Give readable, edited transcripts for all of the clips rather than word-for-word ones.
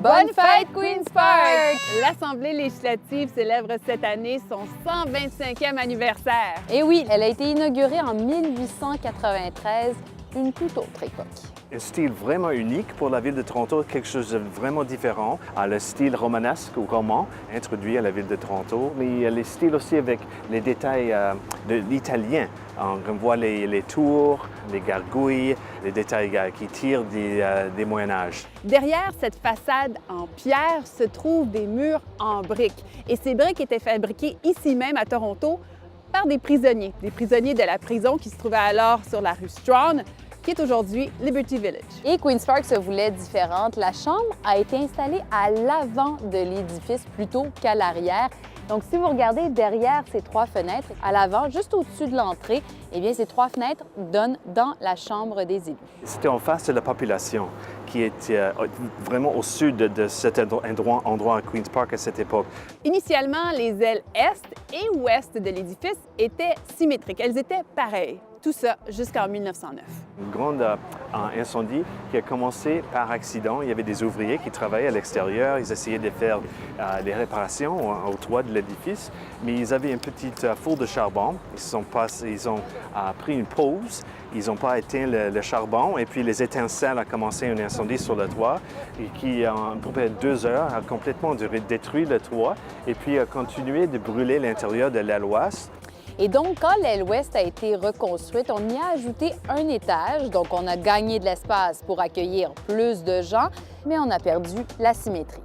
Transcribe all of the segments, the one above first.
Bonne fête, Queen's Park! L'Assemblée législative célèbre cette année son 125e anniversaire. Et oui, elle a été inaugurée en 1893, une toute autre époque. Un style vraiment unique pour la ville de Toronto, quelque chose de vraiment différent. Le style romanesque ou roman introduit à la ville de Toronto, mais les styles aussi avec les détails de l'italien. On voit les tours, les gargouilles, les détails qui tirent des Moyen-Âge. Derrière cette façade en pierre se trouvent des murs en briques. Et ces briques étaient fabriquées ici même à Toronto par des prisonniers de la prison qui se trouvait alors sur la rue Strachan, qui est aujourd'hui Liberty Village. Et Queen's Park se voulait différente. La chambre a été installée à l'avant de l'édifice plutôt qu'à l'arrière. Donc, si vous regardez derrière ces trois fenêtres, à l'avant, juste au-dessus de l'entrée, eh bien, ces trois fenêtres donnent dans la chambre des élus. C'était en face de la population qui était vraiment au sud de cet endroit à Queen's Park à cette époque. Initialement, les ailes est et ouest de l'édifice étaient symétriques. Elles étaient pareilles. Tout ça jusqu'en 1909. Un grand incendie qui a commencé par accident. Il y avait des ouvriers qui travaillaient à l'extérieur. Ils essayaient de faire des réparations au toit de l'édifice, mais ils avaient une petite four de charbon. Ils ont pris une pause. Ils n'ont pas éteint le charbon et puis les étincelles ont commencé un incendie sur le toit et qui, en à peu près 2 heures, a complètement détruit le toit et puis a continué de brûler l'intérieur de l'aile ouest. Et donc, quand l'aile ouest a été reconstruite, on y a ajouté un étage. Donc, on a gagné de l'espace pour accueillir plus de gens, mais on a perdu la symétrie.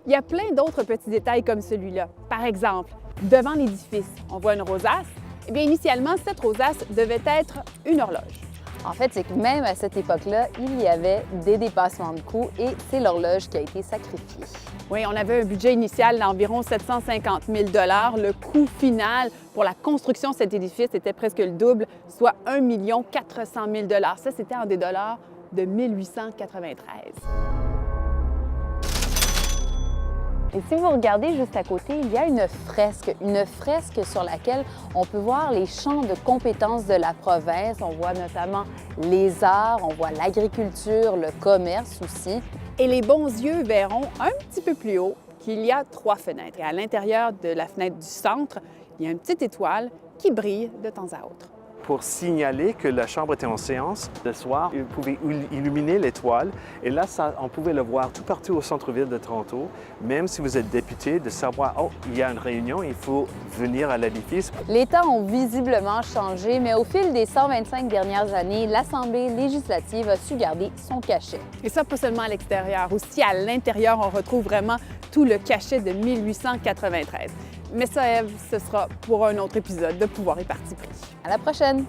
Il y a plein d'autres petits détails comme celui-là. Par exemple, devant l'édifice, on voit une rosace. Eh bien, initialement, cette rosace devait être une horloge. En fait, c'est que même à cette époque-là, il y avait des dépassements de coûts et c'est l'horloge qui a été sacrifiée. Oui, on avait un budget initial d'environ 750 000 $. Le coût final pour la construction de cet édifice était presque le double, soit 1 400 000 $. Ça, c'était en des dollars de 1893. Et si vous regardez juste à côté, il y a une fresque sur laquelle on peut voir les champs de compétences de la province. On voit notamment les arts, on voit l'agriculture, le commerce aussi. Et les bons yeux verront un petit peu plus haut qu'il y a 3 fenêtres. Et à l'intérieur de la fenêtre du centre, il y a une petite étoile qui brille de temps à autre. Pour signaler que la chambre était en séance, le soir, ils pouvaient illuminer l'étoile. Et là, on pouvait le voir tout partout au centre-ville de Toronto. Même si vous êtes député, de savoir, oh, il y a une réunion, il faut venir à l'édifice. Les temps ont visiblement changé, mais au fil des 125 dernières années, l'Assemblée législative a su garder son cachet. Et ça, pas seulement à l'extérieur. Aussi, à l'intérieur, on retrouve vraiment tout le cachet de 1893. Mais ça, Ève, ce sera pour un autre épisode de Pouvoir et Parti pris. À la prochaine!